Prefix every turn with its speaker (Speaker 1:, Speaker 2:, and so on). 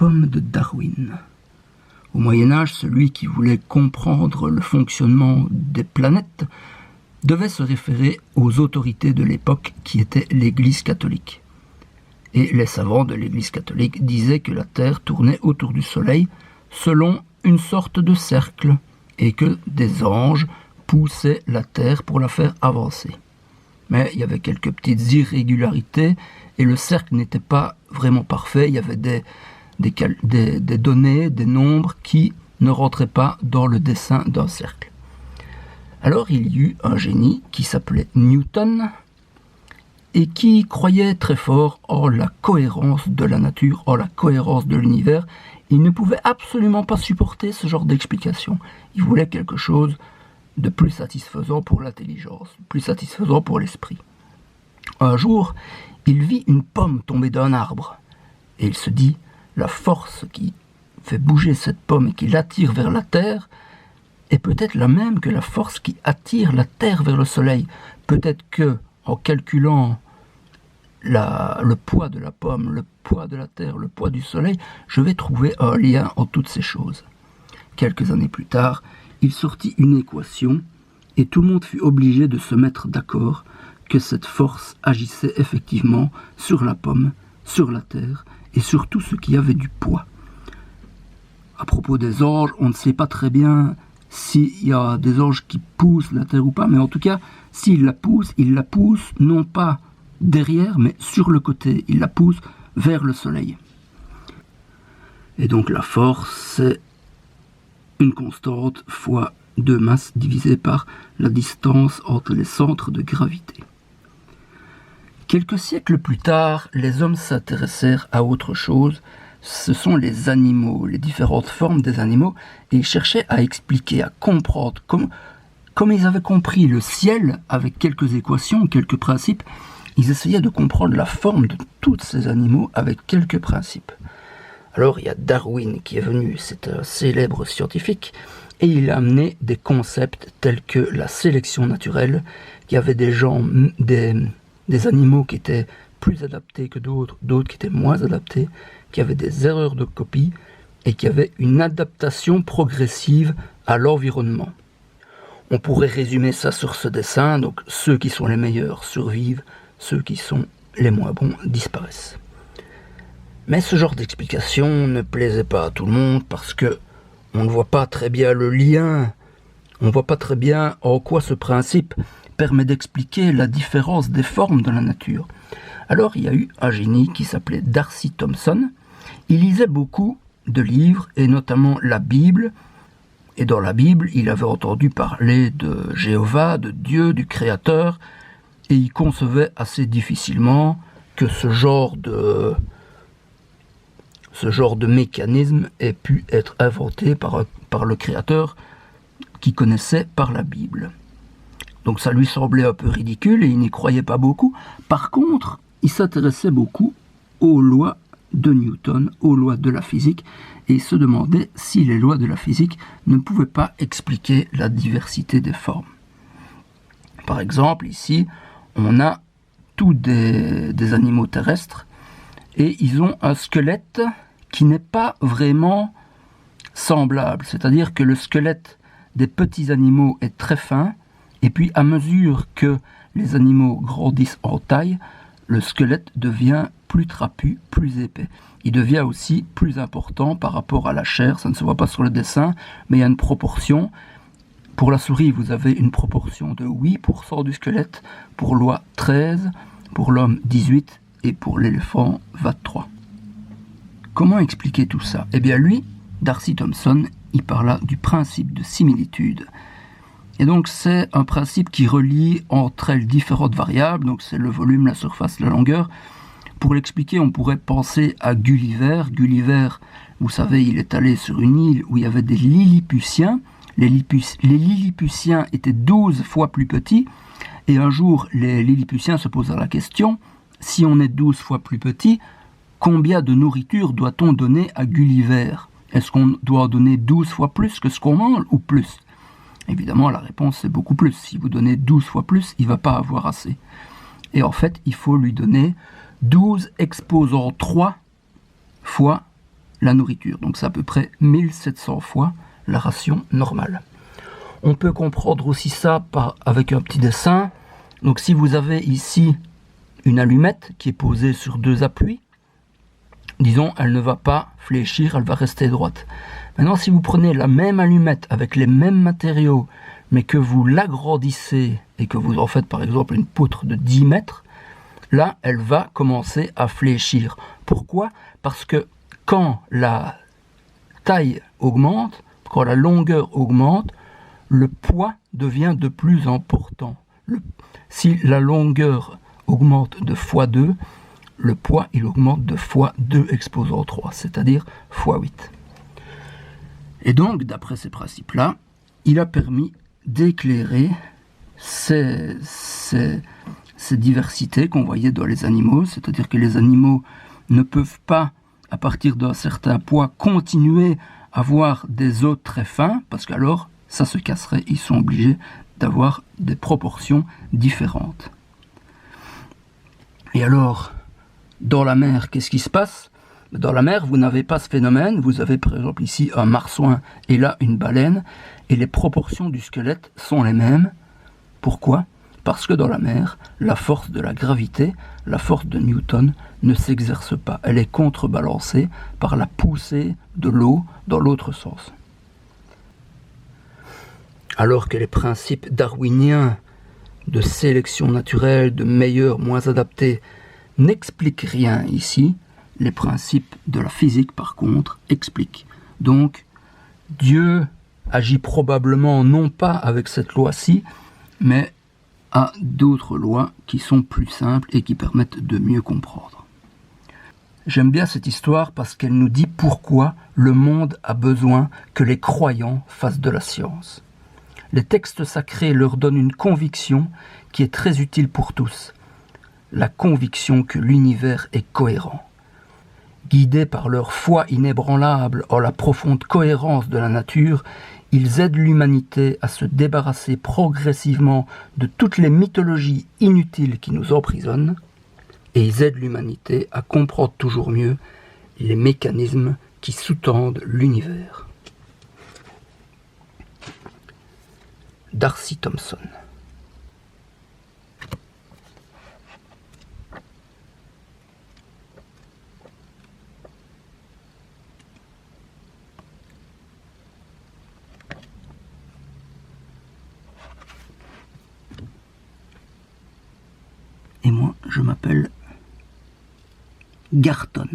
Speaker 1: pomme de Darwin. Au Moyen-Âge, celui qui voulait comprendre le fonctionnement des planètes devait se référer aux autorités de l'époque qui étaient l'Église catholique. Et les savants de l'Église catholique disaient que la Terre tournait autour du Soleil selon une sorte de cercle et que des anges poussaient la Terre pour la faire avancer. Mais il y avait quelques petites irrégularités et le cercle n'était pas vraiment parfait. Il y avait des données, des nombres qui ne rentraient pas dans le dessin d'un cercle. Alors il y eut un génie qui s'appelait Newton et qui croyait très fort en la cohérence de la nature, en la cohérence de l'univers. Il ne pouvait absolument pas supporter ce genre d'explication. Il voulait quelque chose de plus satisfaisant pour l'intelligence, plus satisfaisant pour l'esprit. Un jour, il vit une pomme tomber d'un arbre et il se dit, la force qui fait bouger cette pomme et qui l'attire vers la terre est peut-être la même que la force qui attire la terre vers le soleil. Peut-être que, en calculant le poids de la pomme, le poids de la terre, le poids du soleil, je vais trouver un lien en toutes ces choses. Quelques années plus tard, il sortit une équation et tout le monde fut obligé de se mettre d'accord que cette force agissait effectivement sur la pomme, sur la terre et sur tout ce qui avait du poids. À propos des anges, on ne sait pas très bien s'il y a des anges qui poussent la terre ou pas, mais en tout cas, s'ils la poussent non pas derrière, mais sur le côté. Ils la poussent vers le soleil. Et donc la force, c'est une constante fois 2 masses divisées par la distance entre les centres de gravité. Quelques siècles plus tard, les hommes s'intéressèrent à autre chose. Ce sont les animaux, les différentes formes des animaux, et ils cherchaient à expliquer, à comprendre. Comme ils avaient compris le ciel avec quelques équations, quelques principes, ils essayaient de comprendre la forme de tous ces animaux avec quelques principes. Alors il y a Darwin qui est venu, c'est un célèbre scientifique, et il a amené des concepts tels que la sélection naturelle. Il y avait des animaux qui étaient plus adaptés que d'autres, d'autres qui étaient moins adaptés, qui avaient des erreurs de copie et qui avaient une adaptation progressive à l'environnement. On pourrait résumer ça sur ce dessin, donc ceux qui sont les meilleurs survivent, ceux qui sont les moins bons disparaissent. Mais ce genre d'explication ne plaisait pas à tout le monde parce que on ne voit pas très bien le lien, on ne voit pas très bien en quoi ce principe permet d'expliquer la différence des formes de la nature. Alors il y a eu un génie qui s'appelait Darcy Thompson. Il lisait beaucoup de livres et notamment la Bible. Et dans la Bible, il avait entendu parler de Jéhovah, de Dieu, du Créateur, et il concevait assez difficilement que ce genre de mécanisme ait pu être inventé par le Créateur qui connaissait par la Bible. Donc ça lui semblait un peu ridicule et il n'y croyait pas beaucoup. Par contre, il s'intéressait beaucoup aux lois de Newton, aux lois de la physique, et il se demandait si les lois de la physique ne pouvaient pas expliquer la diversité des formes. Par exemple, ici, on a tous des animaux terrestres, et ils ont un squelette qui n'est pas vraiment semblable. C'est-à-dire que le squelette des petits animaux est très fin, et puis à mesure que les animaux grandissent en taille, le squelette devient plus trapu, plus épais. Il devient aussi plus important par rapport à la chair. Ça ne se voit pas sur le dessin, mais il y a une proportion. Pour la souris, vous avez une proportion de 8% du squelette, pour l'oie 13%, pour l'homme 18% et pour l'éléphant 23%. Comment expliquer tout ça? Eh bien lui, Darcy Thompson, il parla du principe de similitude. Et donc c'est un principe qui relie entre elles différentes variables, donc c'est le volume, la surface, la longueur. Pour l'expliquer, on pourrait penser à Gulliver. Gulliver, vous savez, il est allé sur une île où il y avait des Lilliputiens. Les Lilliputiens étaient 12 fois plus petits, et un jour, les Lilliputiens se posèrent la question, si on est 12 fois plus petit, combien de nourriture doit-on donner à Gulliver? Est-ce qu'on doit en donner 12 fois plus que ce qu'on mange ou plus? Évidemment, la réponse c'est beaucoup plus. Si vous donnez 12 fois plus, il ne va pas avoir assez. Et en fait, il faut lui donner 12 exposant 3 fois la nourriture. Donc c'est à peu près 1700 fois la ration normale. On peut comprendre aussi ça avec un petit dessin. Donc si vous avez ici une allumette qui est posée sur 2 appuis, disons, elle ne va pas fléchir, elle va rester droite. Maintenant, si vous prenez la même allumette avec les mêmes matériaux, mais que vous l'agrandissez et que vous en faites par exemple une poutre de 10 mètres, là, elle va commencer à fléchir. Pourquoi ? Parce que quand la taille augmente, quand la longueur augmente, le poids devient de plus important. Si la longueur augmente de x2, le poids il augmente de x2 exposant 3, c'est-à-dire x8. Et donc, d'après ces principes-là, il a permis d'éclairer ces diversités qu'on voyait dans les animaux, c'est-à-dire que les animaux ne peuvent pas, à partir d'un certain poids, continuer à avoir des os très fins, parce qu'alors, ça se casserait, ils sont obligés d'avoir des proportions différentes. Et alors, dans la mer, qu'est-ce qui se passe ? Dans la mer, vous n'avez pas ce phénomène, vous avez par exemple ici un marsouin et là une baleine, et les proportions du squelette sont les mêmes. Pourquoi ? Parce que dans la mer, la force de la gravité, la force de Newton, ne s'exerce pas. Elle est contrebalancée par la poussée de l'eau dans l'autre sens. Alors que les principes darwiniens de sélection naturelle, de meilleurs, moins adaptés, n'expliquent rien ici, les principes de la physique, par contre, expliquent. Donc, Dieu agit probablement non pas avec cette loi-ci, mais à d'autres lois qui sont plus simples et qui permettent de mieux comprendre. J'aime bien cette histoire parce qu'elle nous dit pourquoi le monde a besoin que les croyants fassent de la science. Les textes sacrés leur donnent une conviction qui est très utile pour tous. La conviction que l'univers est cohérent. Guidés par leur foi inébranlable en la profonde cohérence de la nature, ils aident l'humanité à se débarrasser progressivement de toutes les mythologies inutiles qui nous emprisonnent, et ils aident l'humanité à comprendre toujours mieux les mécanismes qui sous-tendent l'univers. D'Arcy Thompson. Et moi, je m'appelle Garton.